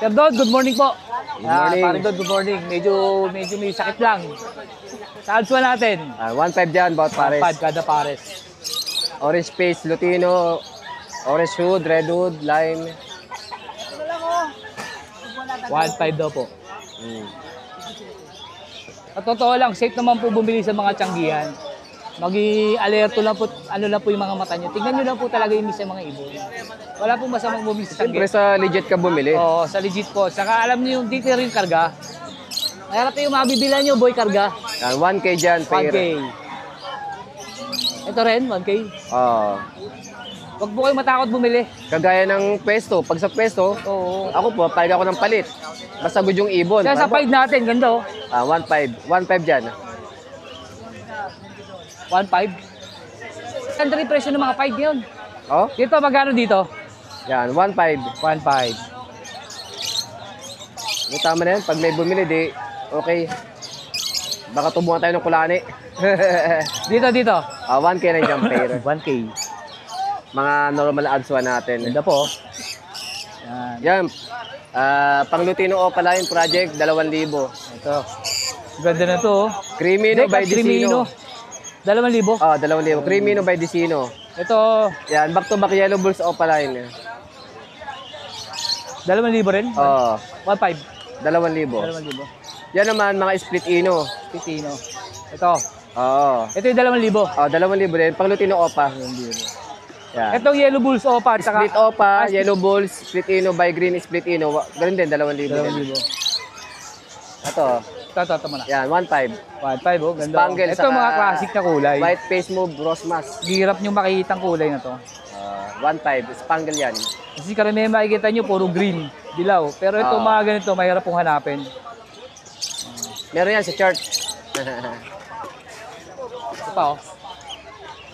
Sir Don, good morning po. Good morning. Parang Don, good morning. Medyo may sakit lang. Sa Alswa natin. 1.5 dyan, bawat pares. 5 kada pares. Orange Face, Lutino, Orange Hood, Red Hood, Lime. 1.5 daw po. At totoo lang, safe naman po bumili sa mga tiyanggihan. Mag-alerto lang po, ano lang po yung mga mata nyo. Tingnan nyo lang po talaga yung sa mga ibon. Wala pong masamang bumili sa Siyempre tiyanggihan. sa legit ka bumili. Oo, sa legit po. Saka alam nyo yung dito rin karga. Mayroon yung mabibilan nyo, boy karga. 1K dyan, pair. 1K. Ito rin, 1K. Oo. Huwag po kayo matakot bumili. Kagaya ng pwesto. Pag sa pwesto, Oo. ako po, pahig ako ng palit. Basta good yung ibon. Kaya sa 5 natin, ganda oh. 1.5. 1.5 dyan. 1.5. Ganda rin presyo ng mga 5 yun. Oh? Dito, magkano dito? Yan, 1.5. 1.5. Yung tama na yan. Pag may bumili, di, okay. Baka tubuhan tayo ng kulani. Dito. 1K na dyan, pair. 1K. Mga normal adswa natin. Ganda po. Yan. Yan. Pang Lutino Opaline Project, 2,000. Ito. Ganda na to. Crimino by Dicino. 2,000. 2,000. Crimino by Dicino. Ito, Yan, back to back Yellow Bulls Opaline. 2,000 rin. 1.5. 2,000. 2,000. Yan naman, mga split ino. Pitino. Ito. Oo. Ito yung 2,000. 2,000 din. Pang Lutino Opa. Yan. Itong Yellow Bulls Opa. Tsaka, Split Opa, Yellow Bulls, Split Ino by Green Split Ino. Ganun din, 2,000 din. 2,000. Ito. Ito muna. Yan, 1.5. 1.5 oh. Ganda. Spangle, Ito saka mga classic na kulay. White Face Move, Rosmas. Hirap nyo makikita ang kulay na to. 1.5. Spangle yan. Kasi karamihan makikita nyo, puro green, dilaw. Pero ito mga ganito, mahirap pong hanapin. Meron yan sa chart. Ito pa oh.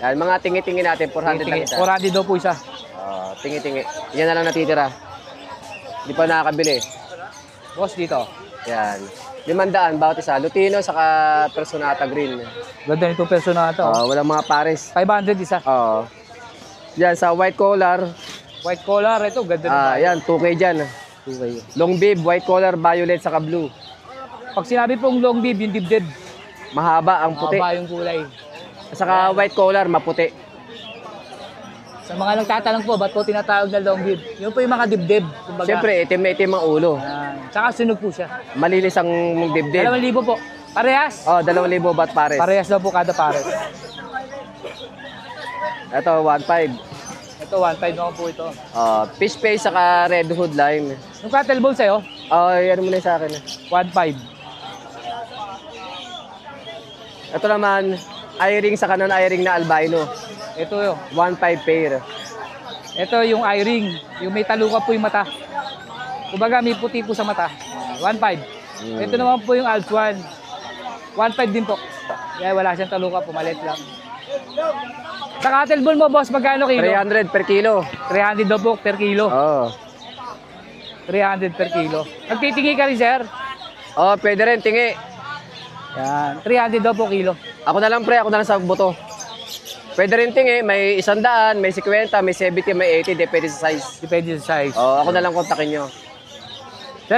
Yan, mga tingi-tingi natin, 400 lang isa. 400 daw po isa. Tingi-tingi. Yan na lang natitira. Hindi pa nakakabili. Boss dito. Yan. 500 bawat isa. Lutino saka Personata Green. Ganda nitong perso na ito. Walang mga pares. 500 isa. Yan, sa white collar. White collar, ito ganda na. Yan, 2K dyan. Long bib, white collar, violet saka blue. Pag sinabi pong long bib, yung dibdib. Mahaba ang puti. Mahaba yung kulay. Saka white collar, maputi. Sa mga nagtatanong po, ba't po tinatawag na long bib? Yun po yung mga dibdib. Kumbaga. Siyempre, itim-itim ang ulo. Tsaka sunog po siya. Malinis ang dibdib. 2,000 po. Parehas. 2,000 baht pares. Parehas daw po kada pares. Ito, 1.5. Ito, 1.5 naman po ito. Fish face saka red hood lime. Yung cattle ball sa'yo, Yan muna sa akin. 1.5. Ito naman, eye-ring sa kanan, eye-ring na albino. Ito yun. 1.5 pair. Ito yung eye ring. Yung may taluka po yung mata. Kumbaga may puti po sa mata. 1.5. Ito naman po yung Alps 1. 1.5 din po. Kaya wala siyang taluka, pumalit lang. Sa cattle ball mo, boss, magkano kilo? 300 per kilo. 300 daw po per kilo. 300 per kilo. Nagtitingi ka rin, sir? Pwede rin, tingi. Yan. 300 daw po kilo. Ako na lang pre, ako na lang sa buto. Pwede rin tingi, may 100, may 50, may 70, may 80, depende sa size. Depende sa size. Ako na lang kontakin nyo. Sir,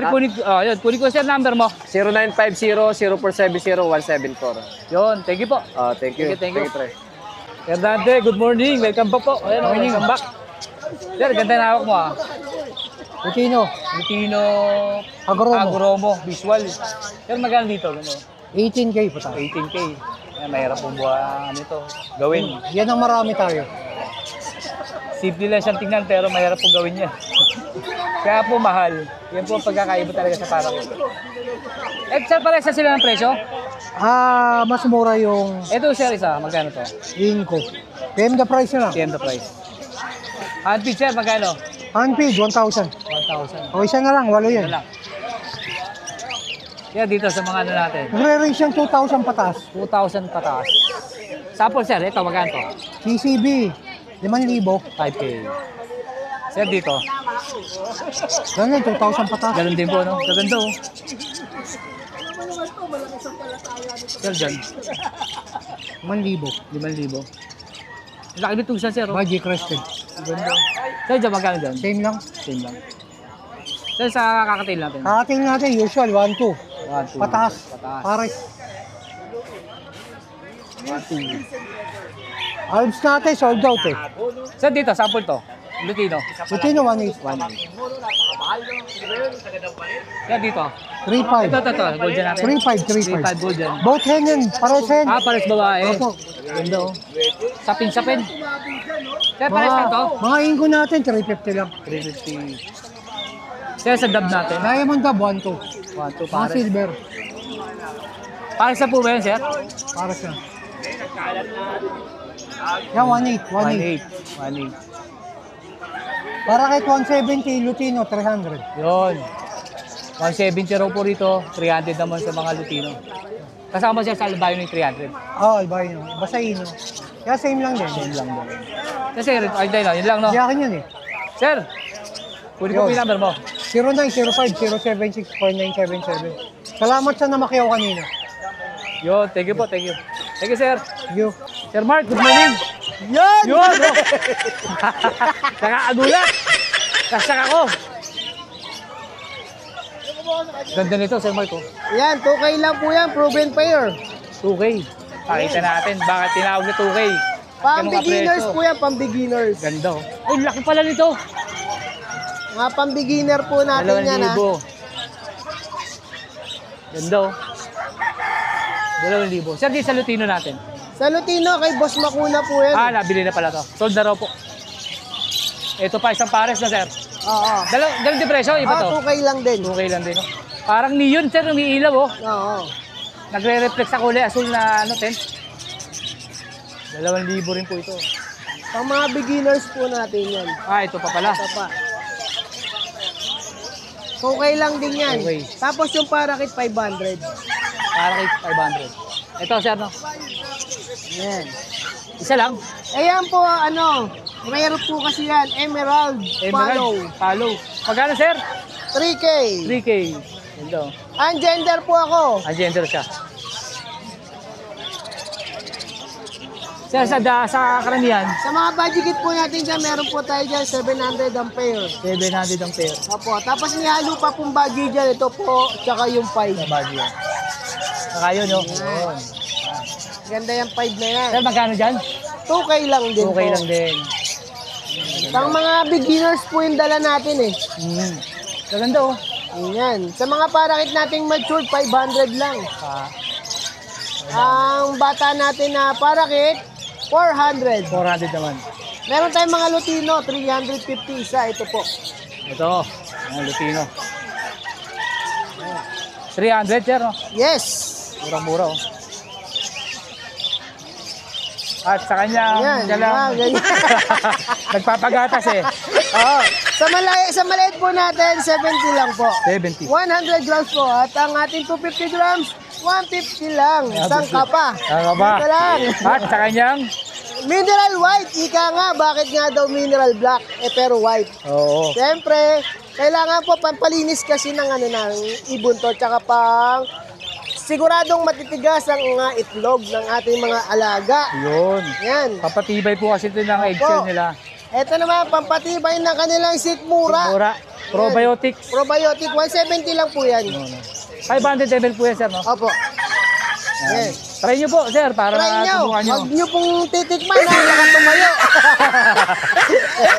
kunin ko sir number mo. 0950-0470-174. Yun, thank you po. Thank you. Thank you. Pre. Sir Dante, good morning. Welcome po. Ayan, welcome back. Sir, ganda na hawak mo ah. Lutino, Agromo, visual. Sir, magkano dito? Gano? 18K po tayo. 18K. Ayan, mahirap pong buwan nito. Gawin. Yan ang marami tayo. Simple lang siyang tingnan pero mahirap pong gawin niya. Kaya po mahal. Yan po ang pagkakaiba talaga sa parang. Sir, parehas na sila ng presyo? Mas mura yung Ito sir, isa. Magkano to? Inco. PM the price na lang. PM the price. Handpid sir, magkano? Handpid, 1,000. 1,000. O isa na lang, walo yan. Yan lang. Yan dito sa mga ano natin. Nagre-range yung 2,000 pataas. 2,000 pataas. Sample sir, ito magkano to? CCB, 5,000. 5K. Sir dito. Ganyan, 2,000 pataas. Ganun din po, no? Gaganda oh. Sir dyan. 5,000. 5,000. Laki nito siya sir. Oh. Magic crested. Ganda. Sir dyan magkano dyan? Same lang. Same lang. Sir, sa kakatail natin. Kakating natin, usual, 1-2. 1, 2. Pataas. Pataas. Pares. 1, 2. Alps natin, sold out eh. Sir, dito, sample to. Lutino. Lutino, 1.8. 1. Sir, dito. 3.5. Ito. Golden natin. 3.5, 3.5. 3.5 golden. Both hen yan, pares hen. Pares babae. Opo. Ganda oh. Sapin. Sir, pares lang to. Mga ingo natin, 350 lang. 350. Sir, sa dab natin. Diamond Dab, 1-2. 1, 2, Mga pares. silver. Pares na po ba yan, sir? Pares na. Yan, 1.8. 1.8. 1.8. Para kahit 170, Lutino, 300. Yun. 170 raw po rito. 300 naman sa mga Lutino. Kasama siya sa albayo ng 300. Albino. Basta ino. Kaya same lang din. Yun lang daw. Kasi, ay, dahil no, yun lang, no? Hindi akin yun eh. Sir, kunin ko po yung number mo. 0905-076-4977. Salamat sa namakyaw kanina. Yun, thank you po, thank you. Thank you, sir. You. Sir Mark, good morning. Yan! Yun, no? Nakaagulat. Kasyak ako. Ganda nito, Sir Mark. Oh. Yan, 2K lang po yan. Proven pair. 2K. Pakita natin bakit tinawag na 2K. Pang Ganun beginners kapreso. po yan, pang beginners. Ganda. Oh. Ay, laki pala nito. Mga pang beginner po natin yan ha. 2,000. Ganda. Oh. 2,000. Sir, di sa Lutino natin. Sa Lutino, kay Boss Makuna po yan. Ah, nabili na pala to. Sold na raw po. Ito pa, isang pares na, sir. Oo. Dalawang di presyo, iba to. 2K lang din. 2K lang din. Oh. Parang neon, sir, umiilaw. Oh. Oo. Nagre-reflect sa kulay asul na ano, tent. 2,000 rin po ito. Pang mga beginners po natin yan. Ah, ito pa pala. Ito pa. 2K lang din yan. Okay. Tapos yung parakit 500. Para kay 500. Ito, sir, no? Yan. Isa lang. Ayan po, ano, rare po kasi yan. Emerald. Follow. Follow. Magkano, sir? 3K. 3K. Ito. Ang gender po ako. Ang gender siya. Sir, sa karamihan, Sa mga budget po natin dyan, meron po tayo dyan 700 ang pair. 700 ang pair. Opo. Tapos nihalo pa pong budget dyan. Ito po, tsaka yung 5. Sa bagyo. Saka yun, no? Yun. Ganda yung 5 na yan. Sir, magkano dyan? 2K lang din 2K po. lang din. Pang mga beginners po yung dala natin eh. Maganda, oh. Yan. Sa mga parakit nating matured, 500 lang. Ang bata natin na parakit, 400. 400 naman. Meron tayong mga Lutino, 350 isa. Ito po. Ito, mga Lutino. 300, sir, no? Yes. Murang-mura, oh. At sa kanya, Yan. galang, Ganyan. nagpapagatas eh. Oo. Sa maliit po natin, 70 lang po. 70. 100 grams po. At ang ating 250 grams, 150 lang. Isang kapa. Tama ba? Ito lang. At sa kanyang, Mineral white. Ika nga, bakit nga daw mineral black? Pero white. oo. Siyempre, kailangan po pampalinis kasi ng ng ibon to. Tsaka pang siguradong matitigas ang itlog ng ating mga alaga. Yun. Yan. Papatibay po kasi ito ng eggshell nila. Ito naman, pampatibay ng kanilang sikmura. Mura. Probiotics. Probiotic, 170 lang po yan. 500 level po yan, sir, no? Opo. Yes. Try nyo po, sir, para Try nyo. subukan nyo. Huwag nyo pong titikman na nakatumayo.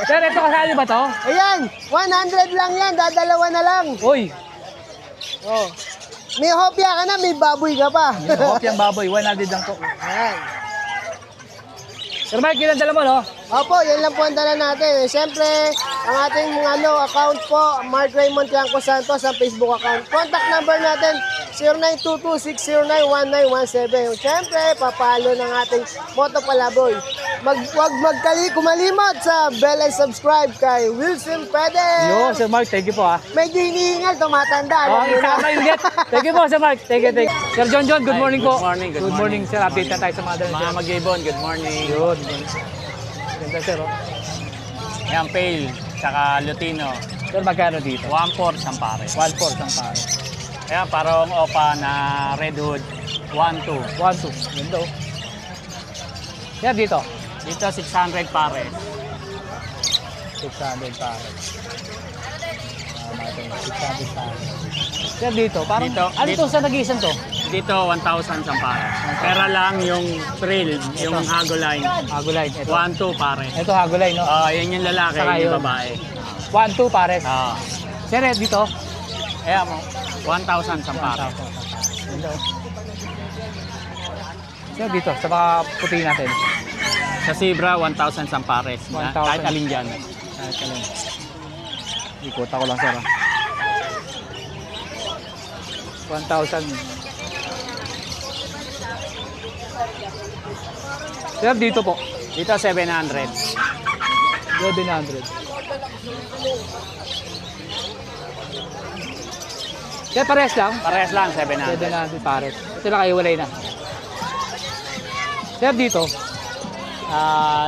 Sir, ito kasali ba to? Ayan, 100 lang yan. Dadalawa na lang. Uy, Oh. May hopya ka na, may baboy ka pa. kopyang baboy, 100 lang po. Ayan. Sir Mark, ilan dala mo, no? Opo, yan lang po ang dala natin. Siyempre, ang ating account po, Mark Raymond Tiangco Santos, ang Facebook account. Contact number natin, 0922-609-1917. Siyempre, papalo ng ating Moto Palaboy. Huwag kumalimot sa bell and subscribe kay Wilson Pede. Yo, Sir Mark, thank you po, ha. Medyo hinihingal, tumatanda. Oh, Alam mo na. isama yung get. Thank you po, Sir Mark. Thank you. Sir John, good morning po. Good morning, Good morning, sir. Update na tayo sa mga dala. Mga mag-ibon, good morning. Yun. Ganda, sir, oh. Ayan, pale, tsaka Lutino. Sir, magkano dito? 1.4 isang pare. 1.4 ang pare. Ayan, parang opa na Red Hood, 1.2. 1.2. Ganda, oh. Sir, dito? Dito 600 pare. 600 pare. mga ito. 600 pares. Sir, dito, parang, Dito, ano dito. to sa nag-iisan to? Dito, 1,000 isang pare. Pera lang yung frill, yung Hagoline. Hagoline, ito. 1-2 pare. Ito Hagoline, no? Yan yung lalaki, Saka yun yung yun. babae. 1-2 pares. Ah. Sir, dito? Ayan mo, 1,000 isang pare. Ganda, oh. Sir, dito, sa mga puti natin. Sa Zebra, 1,000 isang pares. 1,000. Kahit alin dyan. Kahit ka lang. Ikota ko lang, sir. 1,000. Sir, dito po. Dito, 700. 700. Sir, pares lang? Pares lang, 700. 700 pares. Ito lang kayo, walay na. Sir, dito.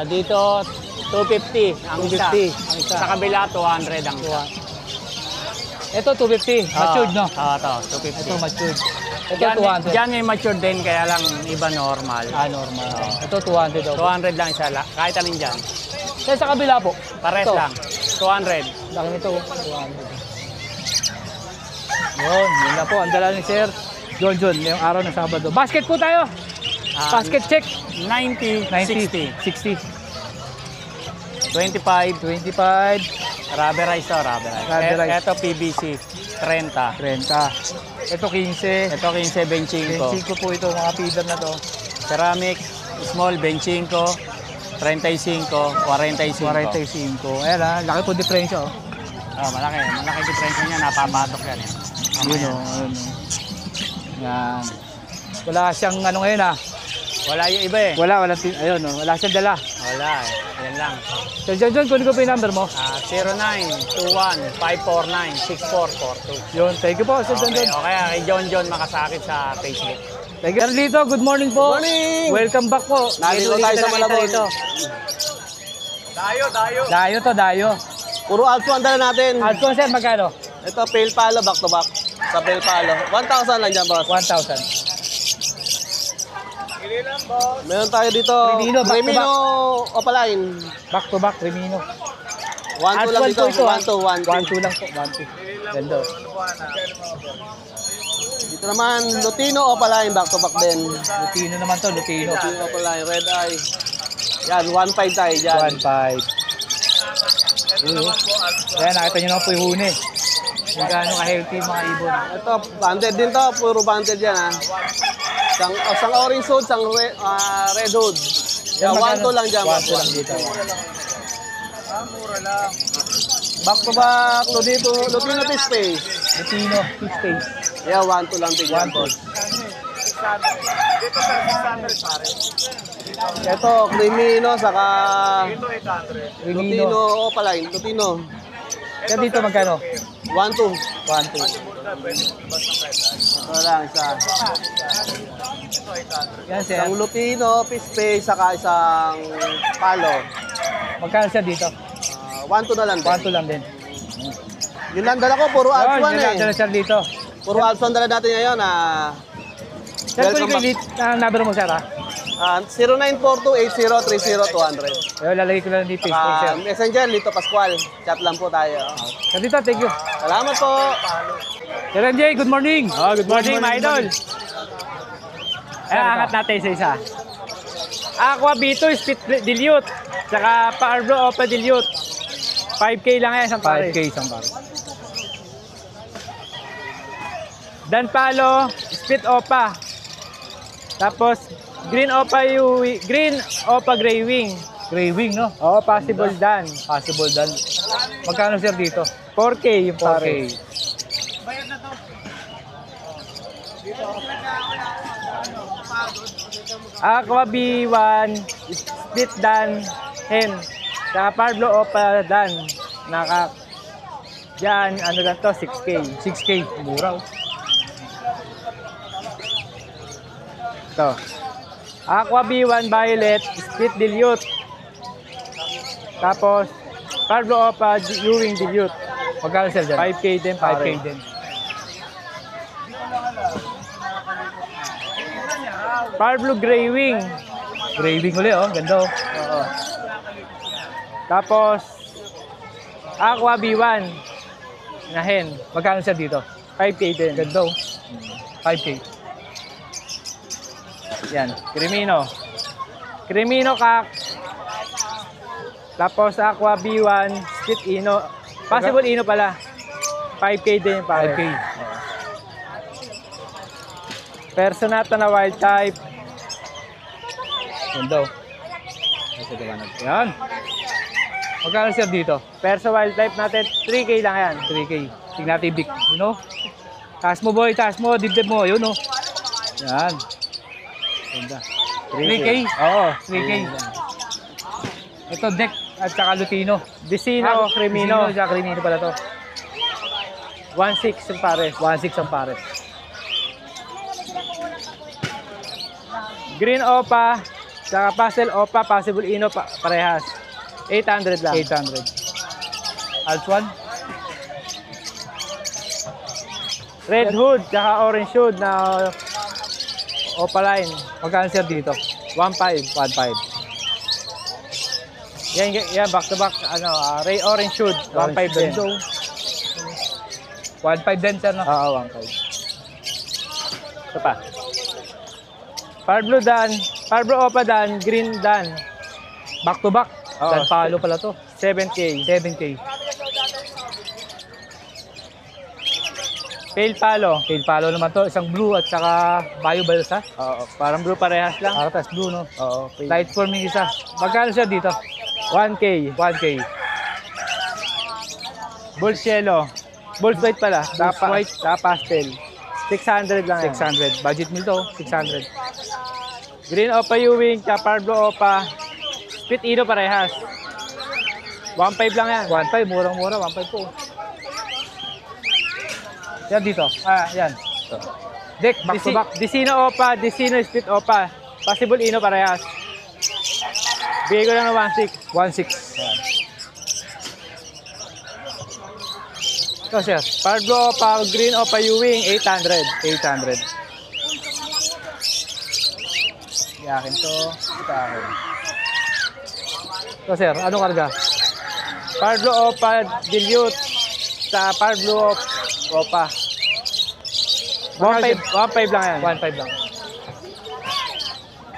Dito, 250 ang isa. 250 ang isa. Sa kabila, 200 ang isa. Ito, 250. Matured, no? Ito, 250. Ito, matured. Ito, Diyan, 200. diyan may matured din, kaya lang iba normal. Normal. Ito, 200 daw. 200 lang isa, kahit alin dyan. Sir, sa kabila po. Pares Ito. lang, 200. Laki nito, 200. Yun na po. Ang dala ni Sir John ngayong araw ng Sabado. Basket po tayo. Basket check. 90, 90, 60, 60, 25, 25, rubberized to, rubberized. Rubberized. Ito PVC, 30. 30. Ito 15. Ito 15, 25. 25 po ito, mga feeder na to. Ceramic, small, 25, 35, 45. 45. Ayan laki po diferensya. Malaki diferensya niya, napapatok yan. Ayun o. Yan. Wala siyang ano ngayon Wala yung iba eh. Wala ayun wala siyang dala. Wala eh. Yan lang. So John, kunin ko po yung number mo. 0921-549-6442. Yun, thank you po Sir John. Okay, kay John makasakit sa Facebook. Thank you. Carlito, good morning po. Morning! Welcome back po. Nandito tayo sa Malabon. Dayo. Puro Alto ang dala natin. Alphonse, sir, magkano? Ito, Pale Palo, back to back. Sa Pale Palo. 1,000 lang dyan, boss. 1,000. Meron tayo dito. Remino, back to Remino Opaline. Back to back, Remino. 1,2 lang dito. 1,2, 1,2 lang po. 1,2. Ganda. Dito naman, Lutino Opaline, back to back din. Lutino naman to, Lutino. Lutino Opaline, red eye. Yan, 1,5 tayo dyan. 1,500. Kaya nakita nyo naman po yung huni. Kung gaano ka-healthy mga ibon. Ito, banded din to. Puro banded yan, ha. Sang orange hood, sang red hood. Yan, 1,2 lang dyan. 1,2 lang dito. Back to back, Lutino Fish Face. Lutino, fish face. Yeah, 1,2 lang tigyan, 1,2. boss. Ito, Crimino, saka Remino. Lutino Opaline. Lutino, Kaya dito magkano? 1,2. 1,2. Ito lang, isa. Yan sir. Isang Lutino, Fish Face, saka isang Palo. Magkano siya dito? 1,2 na lang din. 1,2 lang din. Yun lang dala ko, puro Yun, Alps 1 yan lang eh. sir dito. Puro Alps 1 dala natin ngayon. Sir, Welcome kunin ko yung number mo sir 0942-8030-200. Ayun, lalagay ko lang dito. Sir. Messenger, Lito Pascual. Chat lang po tayo. Sir dito, thank you. Salamat po. Sir MJ, good morning. Good morning, mga idol. Angat natin isa. Aqua B2 Spit Dilute. Tsaka Parblo Opa Dilute. 5K lang yan, isang pare. 5K isang pare. Dan Palo, Spit Opa. Tapos Green Opa Grey Wing. Gray wing, no? Oo, possible dan. Possible dan. Magkano sir dito? 4K yung 4K. pare. Aqua B1, Split Dan, Hen. Saka Parblo Opa Dan. Diyan, ano lang to, 6K. 6K. Mura. Ito. Aqua B1 Violet, Split Dilute. Tapos, Parblo Opa Ewing Dilute. Magkano sir dyan? 5K din, 5K pare. din. Parblo Grey Wing. Gray wing ulit, oh. Ganda, oh. Oo. Tapos, Aqua B1. na hen. Magkano sir dito? 5K din. Ganda oh. 5K. Yan, Crimino. Crimino kak. Tapos Aqua B1, Split Ino. Possible Ino pala. 5K din pare. 5K. Personata na wild type. Ganda oh. Yan. Magkano sir dito? Perso wild type natin, 3K lang yan. 3K. Tingnan natin big. You know? Taas mo boy, taas mo. Dibdib mo. Yun oh. Yan. Ganda. 3K? Oo. 3K. Ito deck at saka Lutino. Vicino, Crimino. Crimino, Crimino pala to. 1.6 yung pare. 1.6 ang pares. Green Opa, saka Pastel Opa, Possible Ino parehas. 800 lang. 800. Alts 1? Red Hood, saka Orange Hood na Opaline. Magkano sir dito? 1.5. 1.5. Yan, back to back, Ray Orange Hood, 1.5 din. 1.5 din sir no? Oo, 1.5. Ito pa. Parblo Dan, Parblo Opa Dan, Green Dan, Back to back. Oo. Dan palo pala to. 7K. 7K. Pale Palo. Tail palo naman to. Isang blue at saka bio balsa. Oo, parang blue parehas lang. Para tas blue no? Oo, pale. Light form yung isa. Magkano siya dito? 1K. 1K. Bulls Yellow. Bulls White pala. Bulls White. Pastel. 600 lang yan. 600. Budget meal to. 600. Green Opa Ewing, Parblo Opa. Split Ino parehas. 1.5 lang yan. 1.5. Murang-mura. 1.5 po. Yan dito. Yan. Deck. Back to back. Dicino Opa, Dicino Split Opa. Possible Ino parehas. Bigay ko lang ng 1.6. 1.6. Ito sir. Parblo Opa, Green Opa Ewing, 800. 800. Yakin to. Ito akin. Ito sir. Anong karga? Parblo Opa, Dilute. Sa Parblo Opa. 1.5 lang yan. 1.5 lang.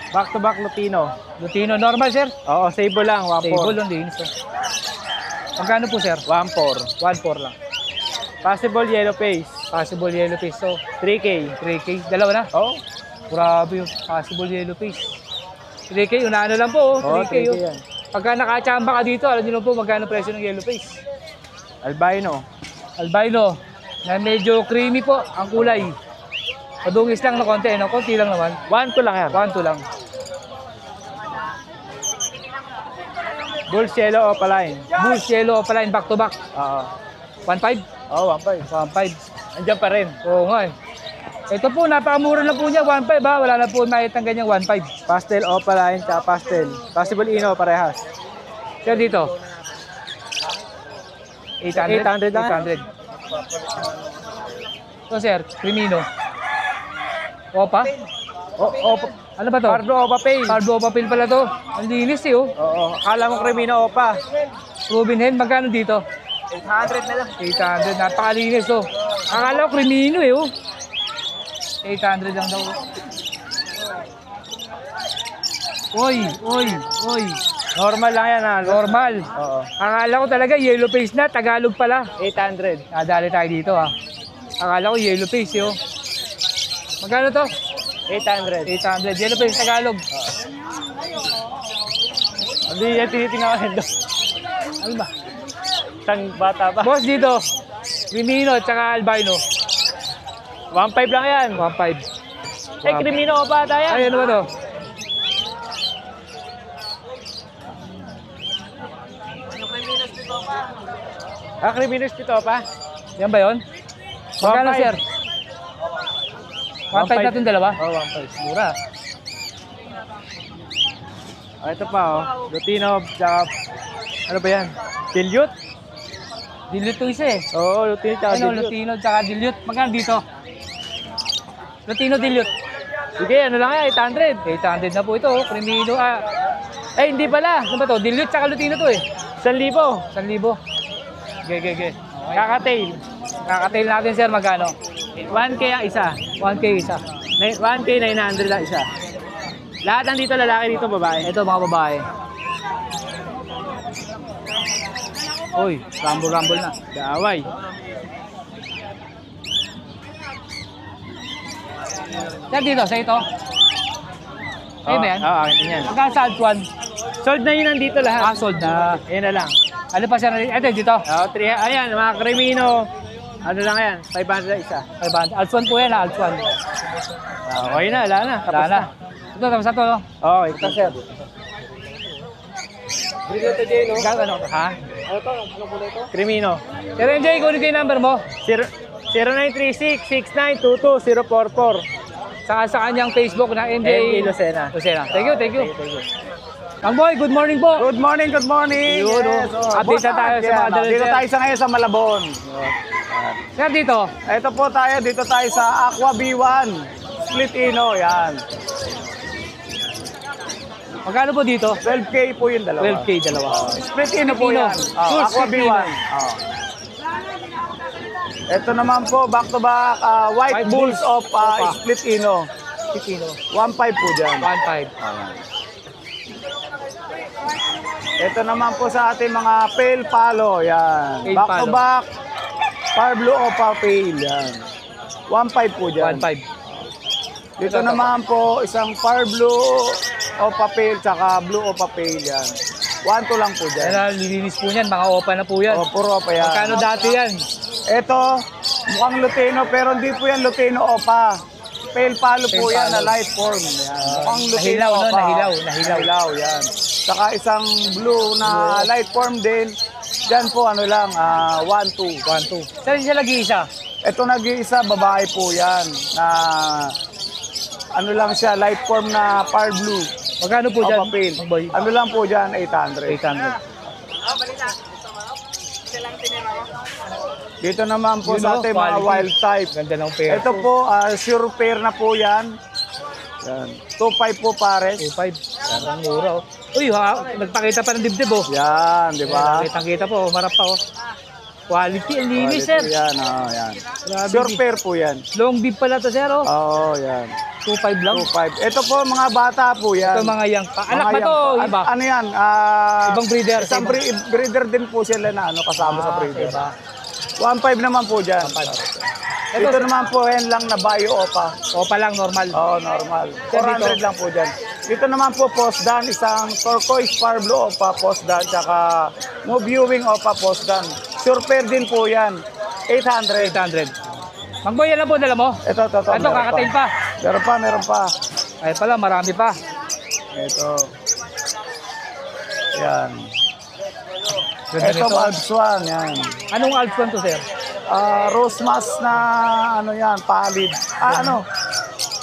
Back to back Lutino. Lutino. Normal sir? Oo, sable lang. 1.4. Table lang din. So. Magkano po sir? 1.4. 1.4 lang. Possible Yellow Face. Possible yellow face. So, 3K. 3K. Dalawa na? Oo. Grabe yung possible yellow face. 3K. Unahan na lang po. Oo, 3K. 3K Oh. yan. Pagka nakachamba ka dito, alam niyo po magkano presyo ng yellow face. Albino. Albino. Na medyo creamy po ang kulay. Padungis lang na konti. No? Konti lang naman. 1.2 lang yan. 1-2 lang. Bulls Yellow Opaline. Bulls yellow opaline back to back. Oo. 1.5? Oo, 1.5. 1.5. Andiyan pa rin. Oo nga eh. Ito po, napakamura lang po niya. 1.5 ha. Wala na po mahit ang ganyang 1.5. Pastel Opaline, tsaka Pastel. Possible Ino, parehas. Siya dito. 800? 800 lang. 800. Ito sir, Crimino. Opa? Ano ba to? Parblo Opa Pale. Parblo Opa Pale pala to. Ang linis eh oh. Oo, akala mo Crimino Opa. Proven hen, magkano dito? 800 na lang. 800, napakalinis oh. Akala ko Crimino eh oh. 800 lang daw. Oy. Normal lang yan ha. Normal. Oo. Akala ko talaga yellow face na, Tagalog pala. 800. Nadali tayo dito ha. Akala ko yellow face eh oh. Magkano to? 800. 800. Yellow face Tagalog. Hindi yan tinitingnan ko. Ano ba? Isang bata pa. Boss dito. Crimino at saka albino. 1.5 lang yan. 1.5. Eh, Crimino Opa ata yan. Ay, ano ba to? Crimino Split Opa. Yan ba yun? Magkano 1.5. sir? 1.5 na itong dalawa? Oo, 1.5. Mura. Ito pa oh. Lutino, tsaka ano ba yan? Dilute? Dilute to isa eh. Oo, Lutino tsaka Ano, Dilute. Lutino tsaka dilute. Magkano dito? Lutino dilute. Sige, ano lang yan, 800. 800 na po ito. Oh. Crimino. Eh, hindi pala. Ano ba to? Dilute tsaka Lutino to eh. 1,000. 1,000. Ge. Kakatail. Kakatail natin sir, magkano? 1K ang isa. 1K isa. 1K 900 ang isa. Lahat nandito lalaki dito babae. Ito mga babae. Uy, rumble na. Kaaway. Sir, dito, sa ito. Ayun ba yan? Oo, akin din yan. Magkano sa Altuan? Sold na yun nandito lahat. Sold na. Ayan na lang. Ano pa sir? Ito, dito. Ayan, mga Cremino. Ano lang yan? 500 ang isa. 500. Altuan po yan, Altuan. Okay na, wala na. Tapos Wala na. Ito, tapos na to, no? Oo, ito sir. Ano? Ha? Cremino. Sir MJ, kunin ko yung number mo. 0936-6922-044. Saka sa kanyang Facebook na MJ MJ Lucena. Lucena. Thank you, thank you. Mang Boy, good morning po. Good morning, good morning. Yun, Yes, oh. Update na tayo sa mga dala, Dito sir. tayo sa ngayon sa Malabon. Sir, dito. Ito po tayo, dito tayo sa Aqua B1. Split Ino, yan. Magkano po dito? 12K po yung dalawa. 12K, dalawa. Split Ino po Ino. yan. Sure, Aqua Split B1. Ino. Ito naman po, back to back, White White Bulls Bulls of Opa. Split Ino. Pitino. 1.5 po dyan. 1.5. Ito naman po sa ating mga Pale Palo, yan. Pale Back to Palo. back, Par Blue Opa Pale, yan. 1.5 po dyan. 1.5. Dito naman po, isang Par Blue Opa Pale, tsaka Blue Opa Pale, yan. 1.2 lang po Yan dyan. na, lilinis po yan. Mga opa na po yan. O, puro Opa yan. Magkano dati yan? Ito, mukhang Lutino, pero hindi po yan Lutino Opa. Pale Palo po Pale yan na Palo. light form. Yan. Mukhang Lutino Nahilaw, no? Opa. Nahilaw. Nahilaw, yan. Saka isang blue na light form din. Diyan po, ano lang, 1.2. 1.2. Sir, siya lagi isa. Ito nag-iisa, babae po yan. Na, ano lang siya, light form na par blue. Magkano po dyan? Opa Pale. Mang Boy? Ano lang po dyan, 800. 800. Dito naman po Yun, sa oh, ating mga quality. wild type. Ganda ng pair. Ito po, sure pair na po yan. Yan. 2.5 po pares. 2.5. Ang mura, oh. Uy, nagpakita pa ng dibdib, oh. Yan, di ba? Kitang-kita po, marap pa, oh. Quality, ang linis, sir. Yan, yan. Grabe. Sure pair po yan. Long beef pala to, sir, oh. Oo, yan. 2.5 lang. 2.5. Ito po, mga bata po yan. Ito mga yang pa. Anak Mga ba to, yan. iba? Ano yan? Ibang breeder. Isang breeder din po sila na kasama sa breeder. Iba. 1.5 naman po dyan. Ito naman po, yan lang na bio opa. Opa lang, normal. Oo, normal. Sir, 400 dito? lang po dyan. Dito naman po, postdan, isang turquoise par blue opa, postdan, tsaka no viewing opa, postdan. Sure pair din po yan. 800. 800. Mang Boy, yan lang po, dala mo? Ito. Ito, kakatail pa. Meron pa. Ay pala, marami pa. Ito. Yan. Ganda Ito, nito. Alpswan, yan. Anong Alpswan to, sir? Rose mask na, ano yan, palid. Ano?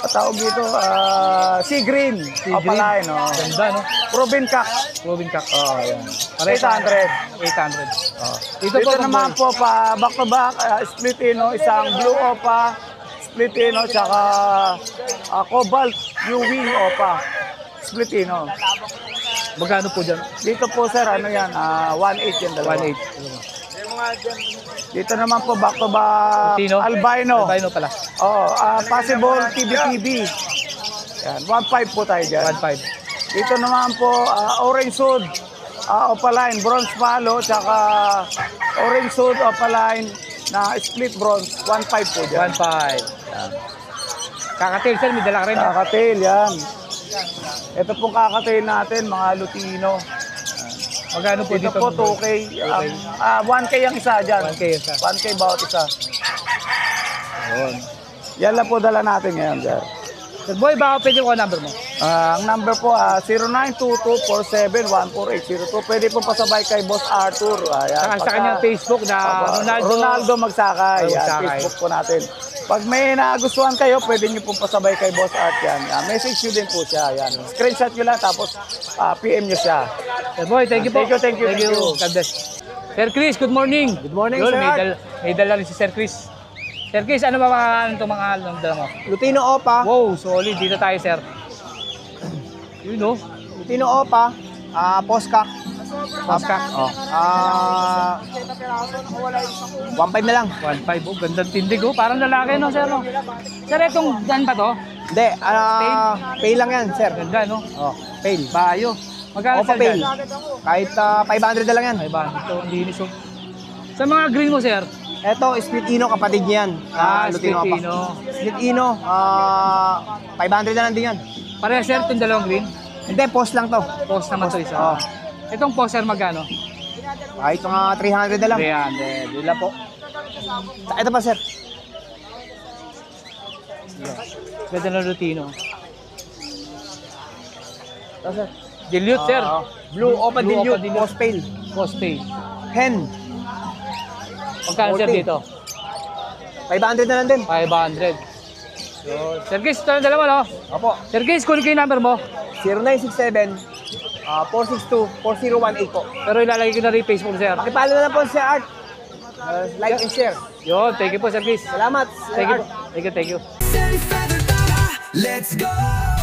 Tawag dito, sea green. Opaline, no? Ganda, no? Proven cock. Moving cock. Oh, yan. 800. 800. Dito po, Mang naman Boy. po, pa back to back, split ino, isang blue opa, split ino, tsaka cobalt UV opa, split ino. Magkano po dyan? Dito po sir, ano yan, 1.8 yan dalawa. 1.8. Dito naman po, back to back, Tino? albino. Albino pala. Oh, possible TBTB. Yan, 1.5 po tayo dyan. 1.5. Dito naman po, orange hood, opaline, bronze palo, tsaka orange hood, opaline, na split bronze, 1.5 po dyan. 1.5. Kakatail, sir, may dala ka rin. Kakatail, yan. Ito pong kakatail natin, mga Lutino. Magkano po Dito dito? po, Mang Boy? 2K. 1K ang isa dyan. 1K isa. 1K bawat isa. Yan lang po dala natin ngayon, sir. Sir Boy, baka pwede ko ang number mo. Ang number po, 0922-4714-802. Pwede po pasabay kay Boss Arthur. Ayan. Saka sa kanyang Facebook na Ronaldo Magsakay. Yan, Magsakay. Facebook po natin. Pag may nagustuhan kayo, pwede nyo pong pasabay kay Boss Art yan. Message nyo din po siya. Yan. Screenshot nyo lang, tapos PM nyo siya. Sir Boy, thank you po. Thank you. God bless. Sir Chris, good morning. Good morning, Yun, Sir Art. may dala rin si Sir Chris. Sir Chris, ano ba mga dala mo? Lutino Opa. Wow, solid. Dito tayo, sir. Yun, no? Lutino Opa. Posca. Oscar. Oh. 1.5 na lang. 1.5. Oh, gandang tindig oh. Parang lalaki no, sir. No? Sir, itong dan ba to? Hindi, pay lang yan, sir. Ganda, no? Oh, pay. Bayo. Magkano Opa sir pay. dan? Kahit 500 na lang yan. Ay ba? Ito, ang linis oh. Sa mga green mo, sir? Ito, split ino, kapatid niyan. Split Lutino Ino. Split ino, 500 na lang din yan. Pareha sir, itong dalawang green. Hindi, post lang to. Post naman to isa. Oh. Itong post sir, magkano? Kahit mga 300 na lang. 300. Yun lang po. Ito pa, sir. Ganda ng Lutino. Ito, sir. Dilute sir. Blue Opa Blue Dilute, Opa Dilute. post pale. Post pay. Hen, Magkano sir 40. dito? 500 na lang din. 500. So, Sir Guys, ito ang dalawa no? Opo, Sir Guys, kunin ko yung number mo. 0967-462-4018 po. Pero ilalagay ko na rin yung Facebook sir. Pakipalo na lang po sa Art. Like and share. Yun, thank you po Sir Guys. Salamat, Sir Thank you Art. po. Thank you, thank you. Let's go!